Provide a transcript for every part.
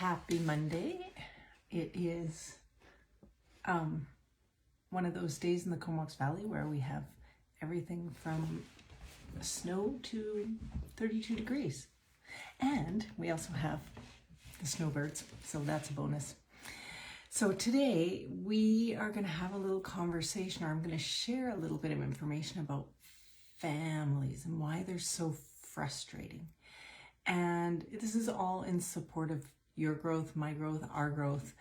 Happy Monday. It is one of those days in the Comox Valley where we have everything from snow to 32 degrees. And we also have the snowbirds, so that's a bonus. So today we are going to have a little conversation, or I'm going to share a little bit of information about families and why they're so frustrating. And this is all in support of your growth, my growth, our growth,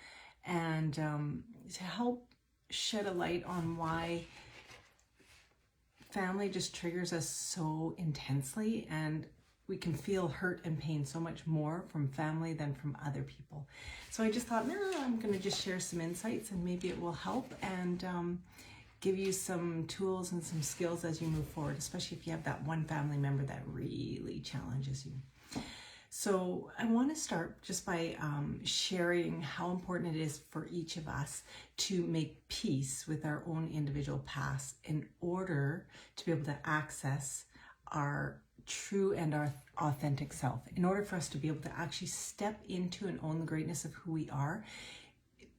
and to help shed a light on why family just triggers us so intensely, and we can feel hurt and pain so much more from family than from other people. So I just thought, I'm going to just share some insights and maybe it will help and give you some tools and some skills as you move forward, especially if you have that one family member that really challenges you. So I want to start just by sharing how important it is for each of us to make peace with our own individual past in order to be able to access our true and our authentic self. In order for us to be able to actually step into and own the greatness of who we are,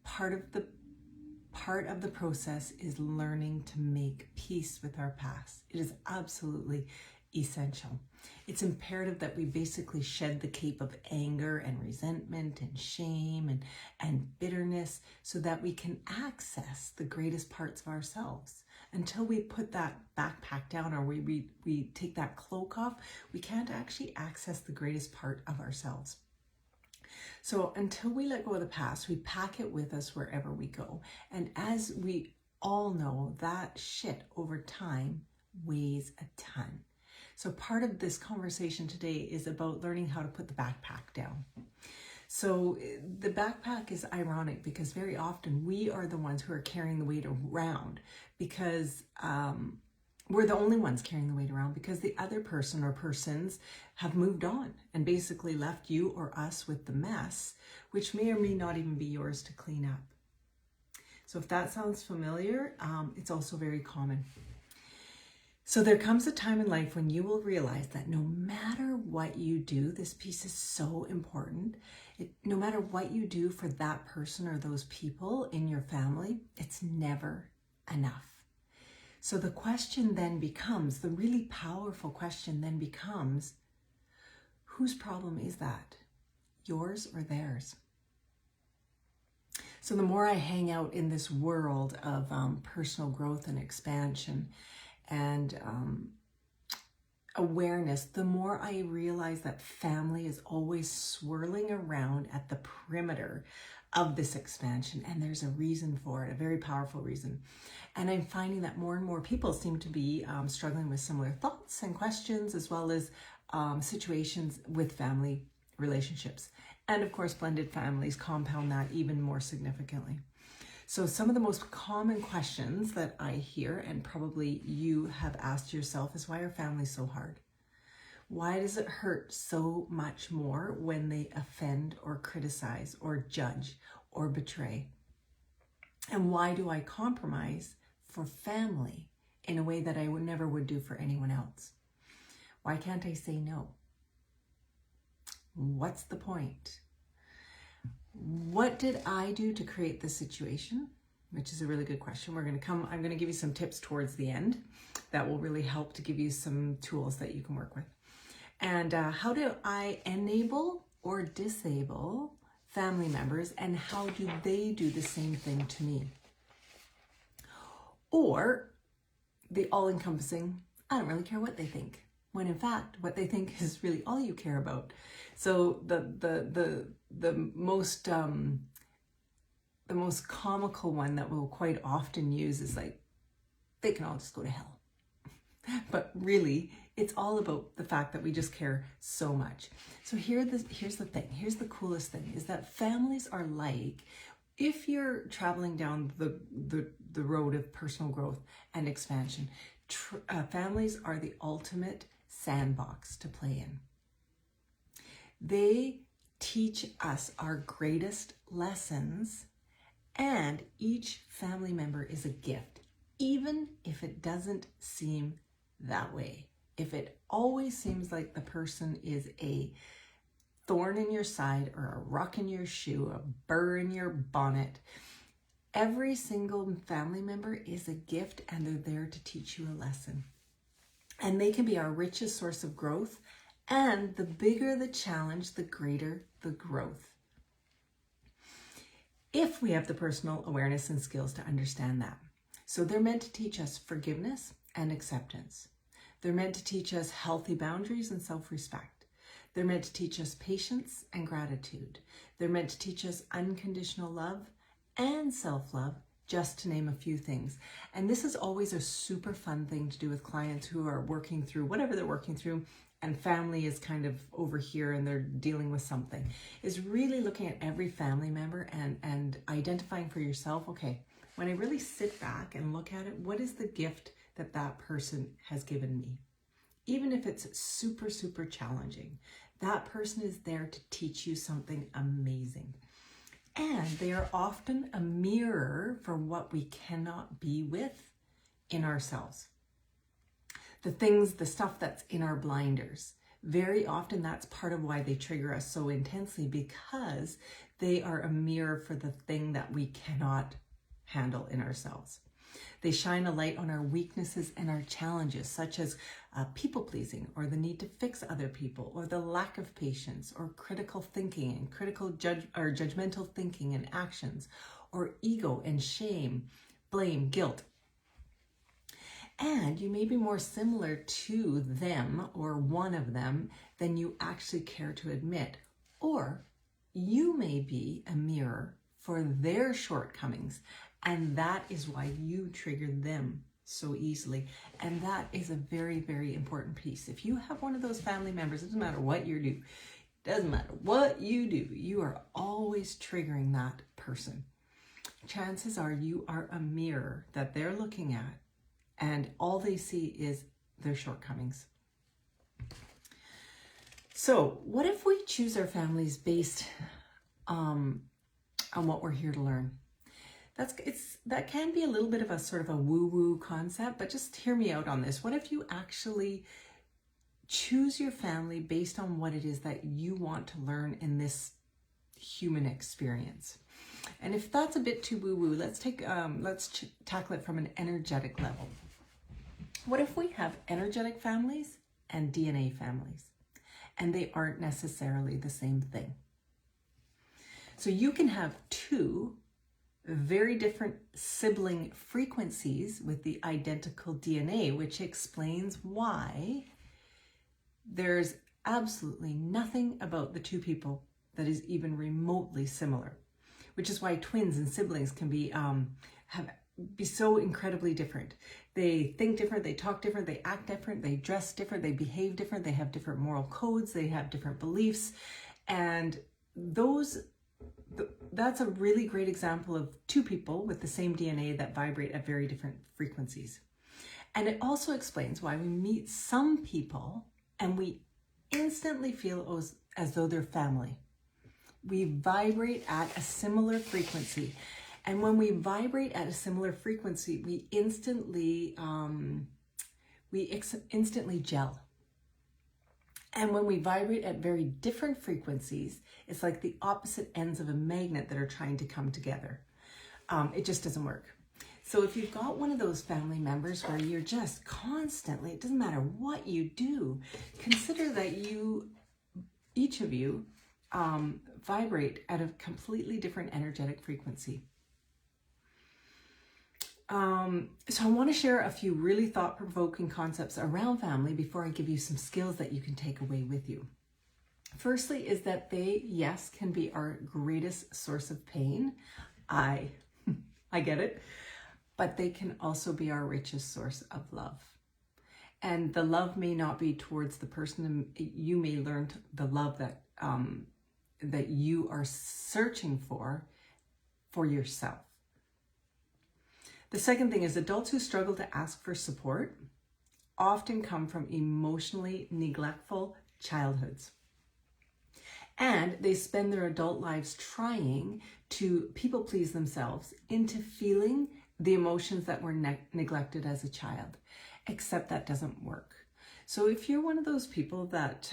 part of the process is learning to make peace with our past. It is absolutely essential. It's imperative that we basically shed the cape of anger and resentment and shame and bitterness so that we can access the greatest parts of ourselves. Until we put that backpack down, or we take that cloak off, we can't actually access the greatest part of ourselves. So until we let go of the past, we pack it with us wherever we go. And as we all know, that shit over time weighs a ton. So part of this conversation today is about learning how to put the backpack down. So the backpack is ironic because very often we are the ones who are carrying the weight around because we're the only ones carrying the weight around because the other person or persons have moved on and basically left you or us with the mess, which may or may not even be yours to clean up. So if that sounds familiar, it's also very common. So there comes a time in life when you will realize that no matter what you do, this piece is so important. No matter what you do for that person or those people in your family, it's never enough. So the question then becomes, the really powerful question then becomes, whose problem is that? Yours or theirs? So the more I hang out in this world of personal growth and expansion and awareness, the more I realize that family is always swirling around at the perimeter of this expansion. And there's a reason for it, a very powerful reason. And I'm finding that more and more people seem to be struggling with similar thoughts and questions, as well as situations with family relationships. And of course, blended families compound that even more significantly. So some of the most common questions that I hear, and probably you have asked yourself, is why are families so hard? Why does it hurt so much more when they offend or criticize or judge or betray? And why do I compromise for family in a way that I never would do for anyone else? Why can't I say no? What's the point? What did I do to create this situation? Which is a really good question. I'm going to give you some tips towards the end that will really help to give you some tools that you can work with. And how do I enable or disable family members, and how do they do the same thing to me? Or the all-encompassing, I don't really care what they think, when in fact what they think is really all you care about. So the most comical one that we'll quite often use is like, they can all just go to hell. But really, it's all about the fact that we just care so much. So here's the thing. Here's the coolest thing, is that families are like, if you're traveling down the road of personal growth and expansion, families are the ultimate sandbox to play in. They teach us our greatest lessons, and each family member is a gift, even if it doesn't seem that way. If it always seems like the person is a thorn in your side or a rock in your shoe, a burr in your bonnet. Every single family member is a gift, and they're there to teach you a lesson. And they can be our richest source of growth. And the bigger the challenge, the greater the growth. If we have the personal awareness and skills to understand that. So they're meant to teach us forgiveness and acceptance. They're meant to teach us healthy boundaries and self-respect. They're meant to teach us patience and gratitude. They're meant to teach us unconditional love and self-love, just to name a few things. And this is always a super fun thing to do with clients who are working through whatever they're working through, and family is kind of over here and they're dealing with something, is really looking at every family member and identifying for yourself, okay, when I really sit back and look at it, what is the gift that that person has given me? Even if it's super, super challenging, that person is there to teach you something amazing. And they are often a mirror for what we cannot be with in ourselves. The stuff that's in our blinders. Very often that's part of why they trigger us so intensely, because they are a mirror for the thing that we cannot handle in ourselves. They shine a light on our weaknesses and our challenges, such as people-pleasing, or the need to fix other people, or the lack of patience, or critical thinking and judgmental thinking and actions, or ego and shame, blame, guilt. And you may be more similar to them or one of them than you actually care to admit. Or you may be a mirror for their shortcomings, and that is why you trigger them so easily. And that is a very, very important piece. If you have one of those family members, it doesn't matter what you do, you are always triggering that person. Chances are you are a mirror that they're looking at, and all they see is their shortcomings. So what if we choose our families based on what we're here to learn? That can be a little bit of a sort of a woo-woo concept, but just hear me out on this. What if you actually choose your family based on what it is that you want to learn in this human experience? And if that's a bit too woo-woo, let's tackle it from an energetic level. What if we have energetic families and DNA families, and they aren't necessarily the same thing? So you can have two very different sibling frequencies with the identical DNA, which explains why there's absolutely nothing about the two people that is even remotely similar, which is why twins and siblings can be so incredibly different. They think different, they talk different, they act different, they dress different, they behave different, they have different moral codes, they have different beliefs, and that's a really great example of two people with the same DNA that vibrate at very different frequencies. And it also explains why we meet some people and we instantly feel as though they're family. We vibrate at a similar frequency. And when we vibrate at a similar frequency, we instantly gel. And when we vibrate at very different frequencies, it's like the opposite ends of a magnet that are trying to come together. It just doesn't work. So if you've got one of those family members where you're just constantly, it doesn't matter what you do, consider that each of you vibrate at a completely different energetic frequency. So I want to share a few really thought-provoking concepts around family before I give you some skills that you can take away with you. Firstly is that they, yes, can be our greatest source of pain. I get it. But they can also be our richest source of love. And the love may not be towards the person. You may learn the love that you are searching for yourself. The second thing is adults who struggle to ask for support often come from emotionally neglectful childhoods. And they spend their adult lives trying to people please themselves into feeling the emotions that were neglected as a child, except that doesn't work. So if you're one of those people that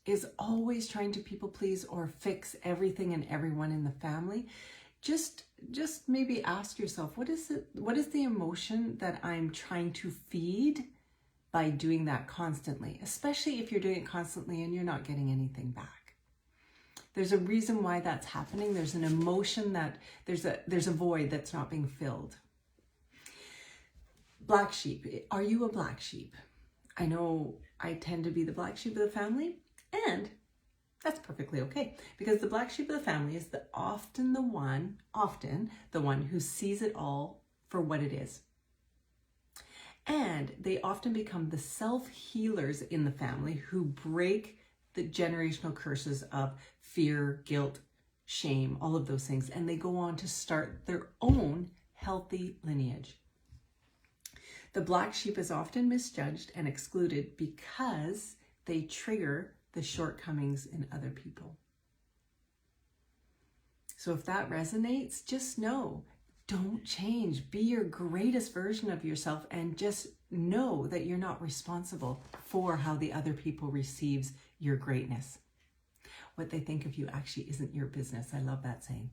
is always trying to people please or fix everything and everyone in the family, just maybe ask yourself, what is the emotion that I'm trying to feed by doing that constantly, especially if you're doing it constantly and you're not getting anything back. There's a reason why that's happening. There's an emotion that there's a void that's not being filled. Black sheep. Are you a black sheep? I know I tend to be the black sheep of the family, and that's perfectly okay, because the black sheep of the family is often the one who sees it all for what it is. And they often become the self-healers in the family who break the generational curses of fear, guilt, shame, all of those things. And they go on to start their own healthy lineage. The black sheep is often misjudged and excluded because they trigger the shortcomings in other people. So if that resonates, just know, don't change. Be your greatest version of yourself and just know that you're not responsible for how the other people receives your greatness. What they think of you actually isn't your business. I love that saying.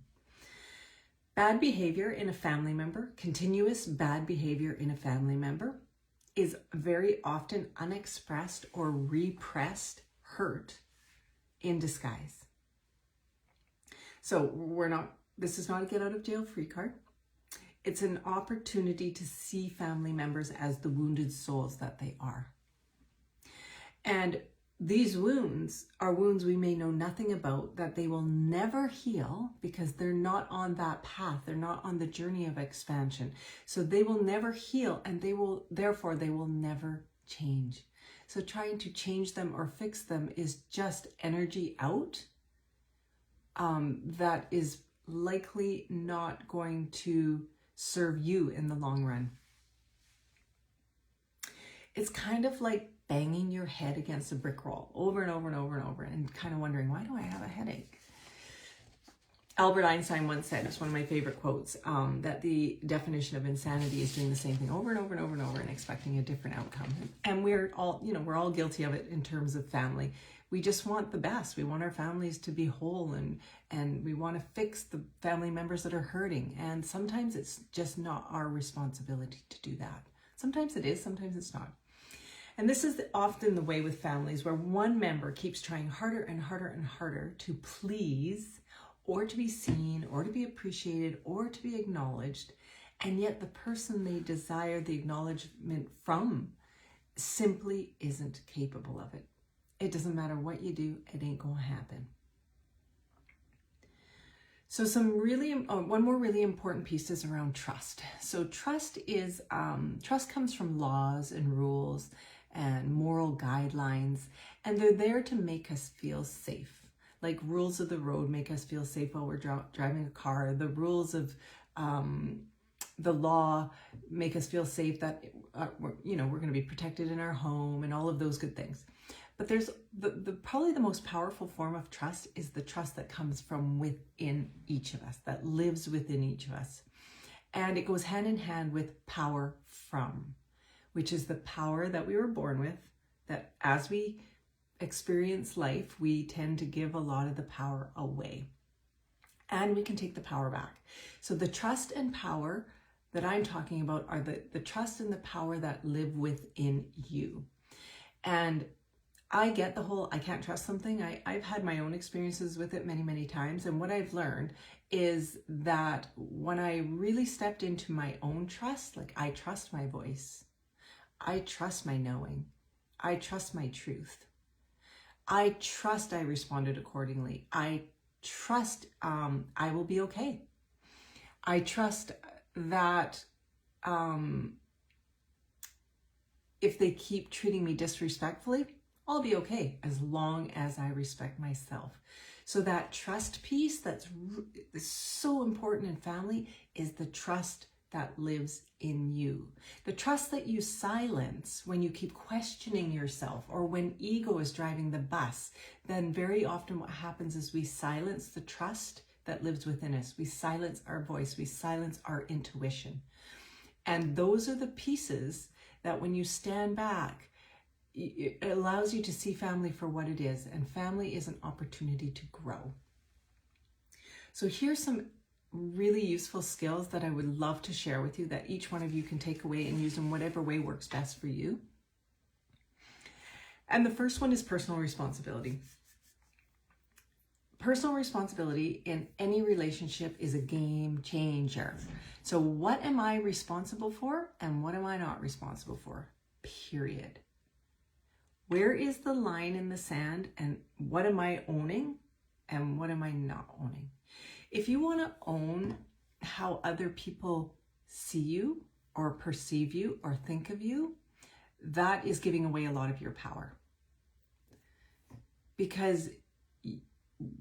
Bad behavior in a family member, continuous bad behavior in a family member, is very often unexpressed or repressed hurt in disguise. So this is not a get out of jail free card. It's an opportunity to see family members as the wounded souls that they are. And these wounds are wounds we may know nothing about, that they will never heal because they're not on that path. They're not on the journey of expansion. So they will never heal, and therefore they will never change. So trying to change them or fix them is just energy out that is likely not going to serve you in the long run. It's kind of like banging your head against a brick wall over and over and over and over and kind of wondering, why do I have a headache? Albert Einstein once said, it's one of my favorite quotes, that the definition of insanity is doing the same thing over and over and over and over and expecting a different outcome. And we're all guilty of it in terms of family. We just want the best. We want our families to be whole, and we want to fix the family members that are hurting. And sometimes it's just not our responsibility to do that. Sometimes it is, sometimes it's not. And this is often the way with families, where one member keeps trying harder and harder and harder to please, or to be seen, or to be appreciated, or to be acknowledged. And yet the person they desire the acknowledgement from simply isn't capable of it. It doesn't matter what you do, it ain't going to happen. So one more really important piece is around trust. So trust comes from laws and rules and moral guidelines, and they're there to make us feel safe. Like rules of the road make us feel safe while we're driving a car. The rules of the law make us feel safe that we're going to be protected in our home and all of those good things. But there's probably the most powerful form of trust is the trust that comes from within each of us, that lives within each of us. And it goes hand in hand with power from, which is the power that we were born with, that as we experience life, we tend to give a lot of the power away. And we can take the power back. So the trust and power that I'm talking about are the trust and the power that live within you. And I get the whole, I can't trust something. I've had my own experiences with it many, many times. And what I've learned is that when I really stepped into my own trust, like I trust my voice, I trust my knowing, I trust my truth, I trust I responded accordingly, I trust I will be okay, I trust that if they keep treating me disrespectfully, I'll be okay as long as I respect myself. So that trust piece that's so important in family is the trust that lives in you. The trust that you silence when you keep questioning yourself or when ego is driving the bus. Then very often what happens is we silence the trust that lives within us. We silence our voice. We silence our intuition. And those are the pieces that when you stand back it allows you to see family for what it is, and family is an opportunity to grow. So here's some really useful skills that I would love to share with you that each one of you can take away and use in whatever way works best for you. And the first one is personal responsibility. Personal responsibility in any relationship is a game changer. So what am I responsible for and what am I not responsible for? Period. Where is the line in the sand, and what am I owning and what am I not owning? If you want to own how other people see you or perceive you or think of you, that is giving away a lot of your power. Because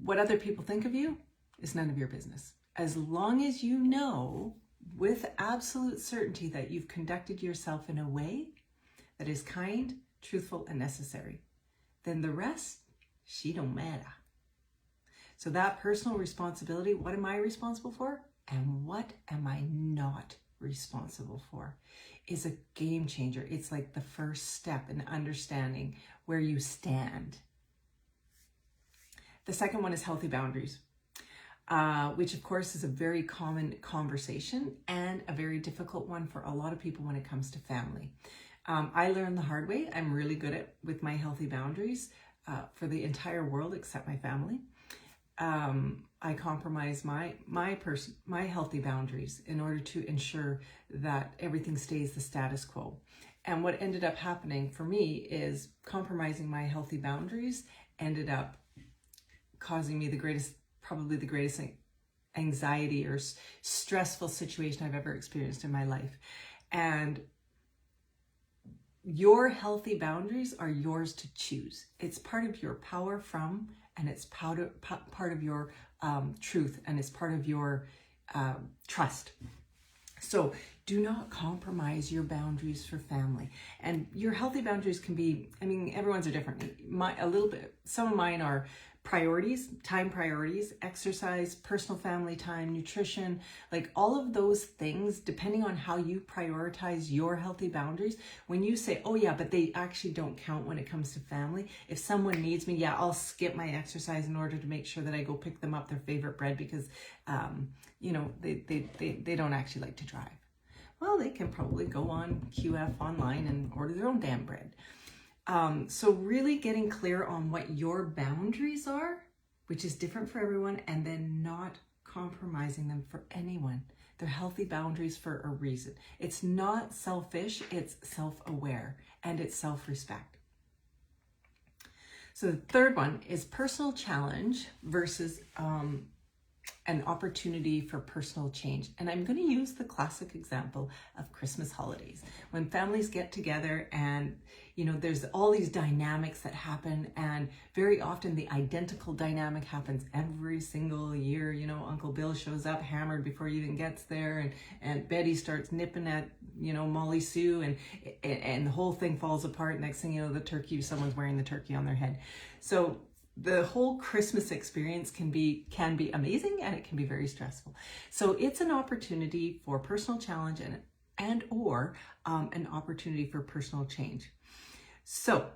what other people think of you is none of your business. As long as you know with absolute certainty that you've conducted yourself in a way that is kind, truthful, and necessary, then the rest, she don't matter. So that personal responsibility, what am I responsible for and what am I not responsible for, is a game changer. It's like the first step in understanding where you stand. The second one is healthy boundaries, which of course is a very common conversation and a very difficult one for a lot of people when it comes to family. I learned the hard way. I'm really good with my healthy boundaries for the entire world except my family. I compromise my healthy boundaries in order to ensure that everything stays the status quo. And what ended up happening for me is compromising my healthy boundaries ended up causing me probably the greatest anxiety or stressful situation I've ever experienced in my life. And your healthy boundaries are yours to choose. It's part of your power from, and it's part of your truth, and it's part of your trust. So do not compromise your boundaries for family. And your healthy boundaries can be, I mean, everyone's are different. Some of mine are priorities, time priorities, exercise, personal family time, nutrition, like all of those things, depending on how you prioritize your healthy boundaries. When you say, oh yeah, but they actually don't count when it comes to family. If someone needs me, yeah, I'll skip my exercise in order to make sure that I go pick them up their favorite bread because, they don't actually like to drive. Well, they can probably go on QF online and order their own damn bread. So really getting clear on what your boundaries are, which is different for everyone, and then not compromising them for anyone. They're healthy boundaries for a reason. It's not selfish, it's self-aware, and it's self-respect. So the third one is personal challenge versus an opportunity for personal change. And I'm going to use the classic example of Christmas holidays. When families get together and, there's all these dynamics that happen, and very often the identical dynamic happens every single year. Uncle Bill shows up hammered before he even gets there, and Betty starts nipping at, Molly Sue, and the whole thing falls apart. Next thing you know, someone's wearing the turkey on their head. So the whole Christmas experience can be amazing, and it can be very stressful. So it's an opportunity for personal challenge and or an opportunity for personal change. So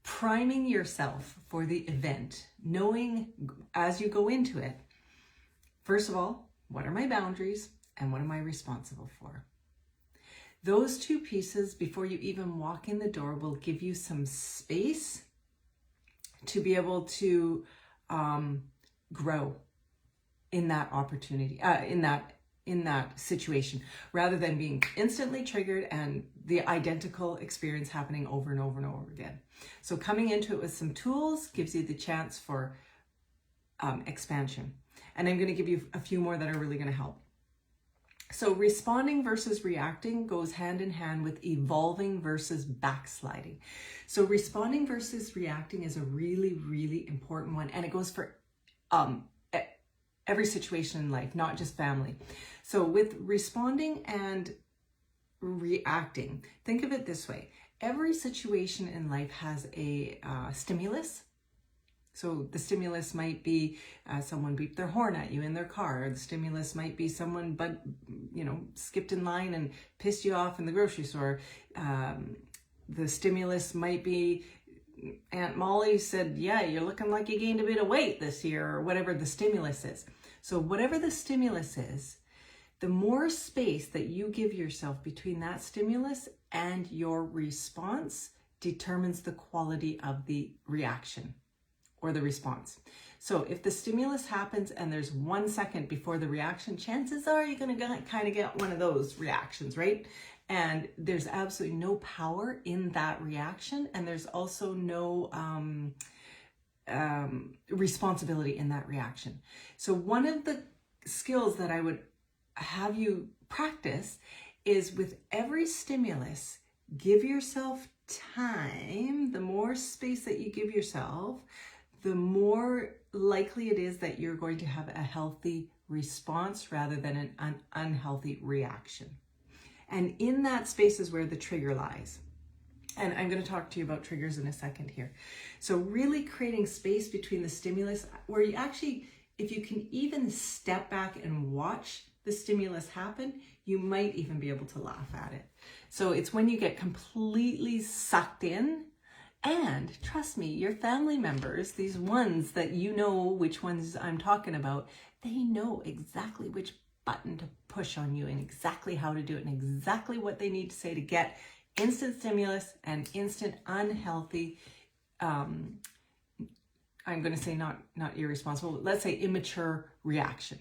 priming yourself for the event, knowing as you go into it, first of all, what are my boundaries and what am I responsible for? Those two pieces before you even walk in the door will give you some space to be able to grow in that opportunity, in that situation, rather than being instantly triggered and the identical experience happening over and over and over again. So coming into it with some tools gives you the chance for expansion. And I'm going to give you a few more that are really going to help. So responding versus reacting goes hand in hand with evolving versus backsliding. So responding versus reacting is a really, really important one. And it goes for every situation in life, not just family. So with responding and reacting, think of it this way. Every situation in life has a stimulus. So the stimulus might be someone beeped their horn at you in their car. Or the stimulus might be someone skipped in line and pissed you off in the grocery store. The stimulus might be, Aunt Molly said, yeah, you're looking like you gained a bit of weight this year, or whatever the stimulus is. So whatever the stimulus is, the more space that you give yourself between that stimulus and your response determines the quality of the reaction or the response. So if the stimulus happens and there's 1 second before the reaction, chances are you're going to kind of get one of those reactions, right? And there's absolutely no power in that reaction. And there's also no responsibility in that reaction. So one of the skills that I would have you practice is with every stimulus, give yourself time. The more space that you give yourself, the more likely it is that you're going to have a healthy response rather than an unhealthy reaction. And in that space is where the trigger lies. And I'm going to talk to you about triggers in a second here. So really creating space between the stimulus, where you actually, if you can even step back and watch the stimulus happen, you might even be able to laugh at it. So it's when you get completely sucked in. And trust me, your family members, these ones that you know which ones I'm talking about, they know exactly which button to push on you and exactly how to do it and exactly what they need to say to get instant stimulus and instant unhealthy, I'm going to say not irresponsible, but let's say immature reaction.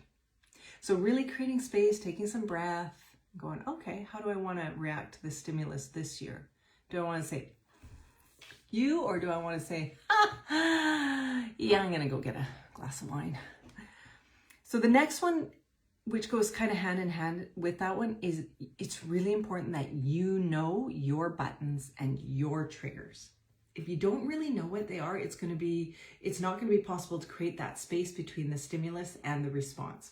So really creating space, taking some breath, going, okay, how do I want to react to the stimulus this year? Do I want to say, you, or do I want to say, yeah, I'm going to go get a glass of wine? So the next one, which goes kind of hand in hand with that one, is it's really important that you know your buttons and your triggers. If you don't really know what they are, it's not going to be possible to create that space between the stimulus and the response.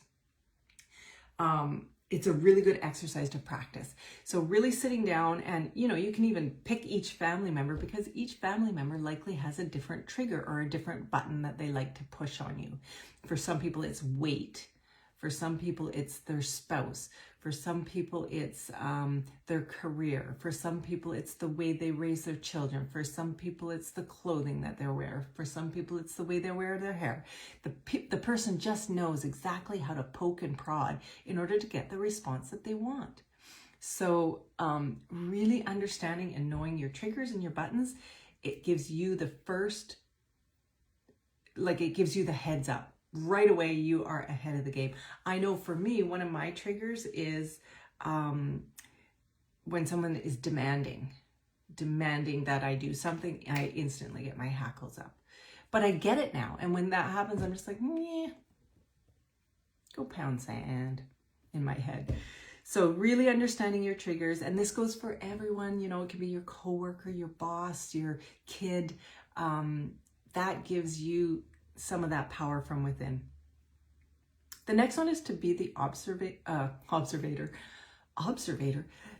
It's a really good exercise to practice. So really sitting down, and you can even pick each family member, because each family member likely has a different trigger or a different button that they like to push on you. For some people it's weight. For some people it's their spouse. For some people it's their career. For some people it's the way they raise their children. For some people it's the clothing that they wear. For some people it's the way they wear their hair. The person just knows exactly how to poke and prod in order to get the response that they want. So really understanding and knowing your triggers and your buttons, it gives you the heads up. Right away, you are ahead of the game. I know for me, one of my triggers is when someone is demanding that I do something, I instantly get my hackles up. But I get it now. And when that happens, I'm just like, meh, go pound sand in my head. So really understanding your triggers, and this goes for everyone, it can be your coworker, your boss, your kid, that gives you some of that power from within. The next one is to be the observator.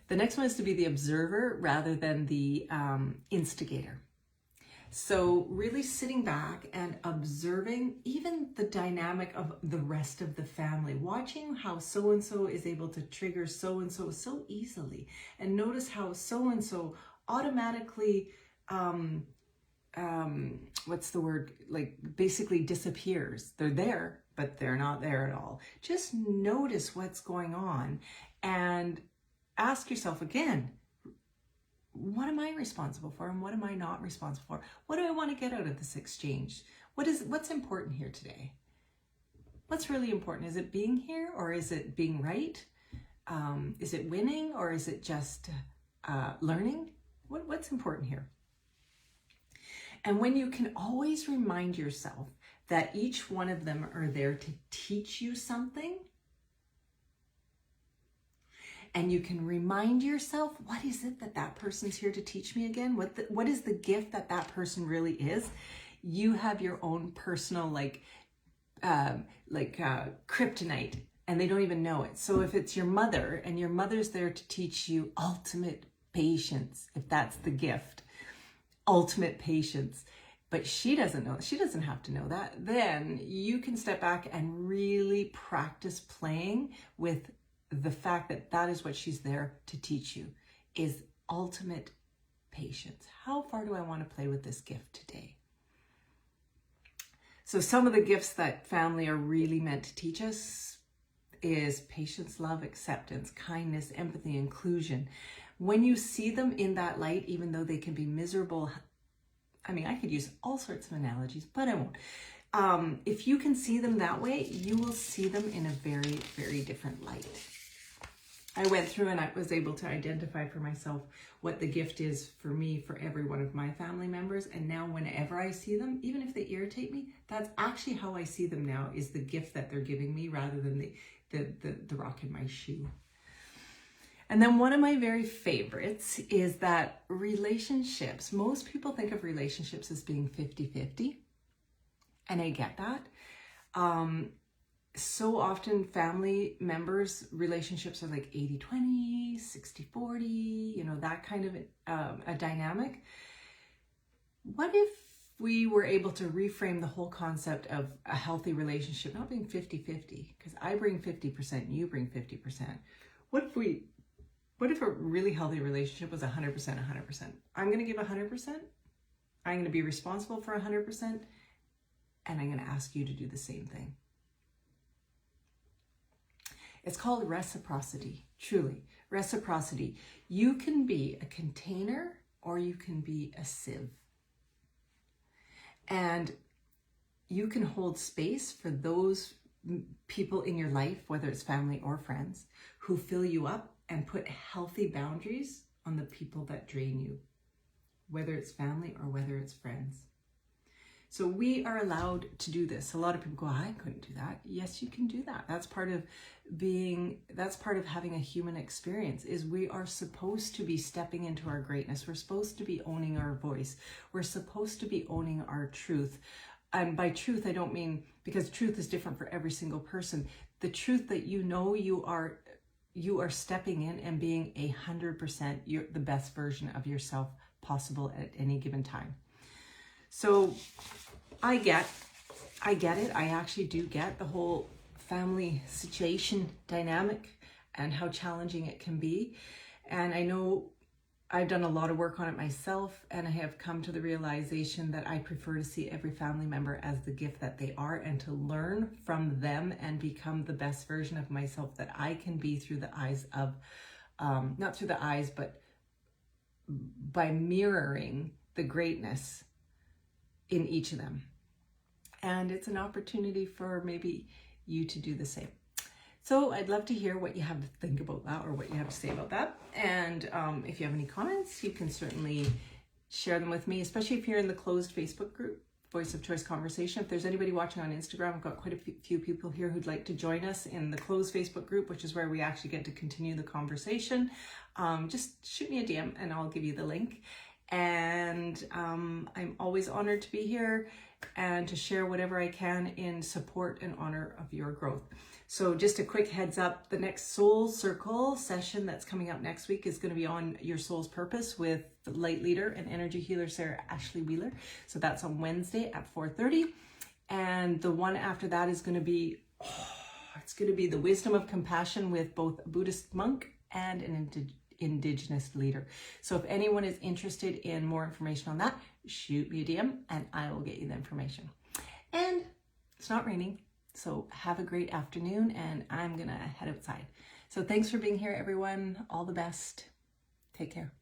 The next one is to be the observer rather than the instigator. So really sitting back and observing even the dynamic of the rest of the family, watching how so-and-so is able to trigger so-and-so so easily, and notice how so-and-so automatically basically disappears. They're there, but they're not there at all. Just notice what's going on and ask yourself again, what am I responsible for and what am I not responsible for? What do I want to get out of this exchange? What's important here today? What's really important? Is it being here, or is it being right? Is it winning, or is it just learning? What's important here? And when you can always remind yourself that each one of them are there to teach you something, and you can remind yourself, what is it that person's here to teach me again? What is the gift that person really is? You have your own personal kryptonite, and they don't even know it. So if it's your mother, and your mother's there to teach you ultimate patience, if that's the gift, ultimate patience, but she doesn't know, she doesn't have to know that, then you can step back and really practice playing with the fact that is what she's there to teach you, is ultimate patience. How far do I want to play with this gift today? So some of the gifts that family are really meant to teach us is patience, love, acceptance, kindness, empathy, inclusion. When you see them in that light, even though they can be miserable, I mean, I could use all sorts of analogies, but I won't. If you can see them that way, you will see them in a very, very different light. I went through and I was able to identify for myself what the gift is for me, for every one of my family members. And now whenever I see them, even if they irritate me, that's actually how I see them now, is the gift that they're giving me rather than the rock in my shoe. And then one of my very favorites is that relationships, most people think of relationships as being 50-50. And I get that. So often family members, relationships are like 80-20, 60-40, you know, that kind of a dynamic. What if we were able to reframe the whole concept of a healthy relationship not being 50-50? Because I bring 50%, you bring 50%. What if a really healthy relationship was 100%, 100%? I'm going to give 100%. I'm going to be responsible for 100%. And I'm going to ask you to do the same thing. It's called reciprocity, truly. Reciprocity. You can be a container or you can be a sieve. And you can hold space for those people in your life, whether it's family or friends, who fill you up and put healthy boundaries on the people that drain you, whether it's family or whether it's friends. So we are allowed to do this. A lot of people go, I couldn't do that. Yes, you can do that. That's part of having a human experience, is we are supposed to be stepping into our greatness. We're supposed to be owning our voice. We're supposed to be owning our truth. And by truth, I don't mean, because truth is different for every single person. The truth that you know you are stepping in and being 100% the best version of yourself possible at any given time. So I get it. I actually do get the whole family situation dynamic and how challenging it can be. And I know I've done a lot of work on it myself, and I have come to the realization that I prefer to see every family member as the gift that they are, and to learn from them and become the best version of myself that I can be through the eyes of, not through the eyes, but by mirroring the greatness in each of them. And it's an opportunity for maybe you to do the same. So I'd love to hear what you have to think about that, or what you have to say about that. And if you have any comments, you can certainly share them with me, especially if you're in the closed Facebook group, Voice of Choice Conversation. If there's anybody watching on Instagram, I've got quite a few people here who'd like to join us in the closed Facebook group, which is where we actually get to continue the conversation. Just shoot me a DM and I'll give you the link. And I'm always honored to be here and to share whatever I can in support and honor of your growth. So just a quick heads up, the next Soul Circle session that's coming up next week is going to be on your soul's purpose with the light leader and energy healer Sarah Ashley Wheeler. So that's on Wednesday at 4:30. And the one after that is going to be, it's going to be the wisdom of compassion with both a Buddhist monk and an Indigenous leader. So if anyone is interested in more information on that, shoot me a DM and I will get you the information. And it's not raining, so have a great afternoon, and I'm gonna head outside. So thanks for being here, everyone. All the best. Take care.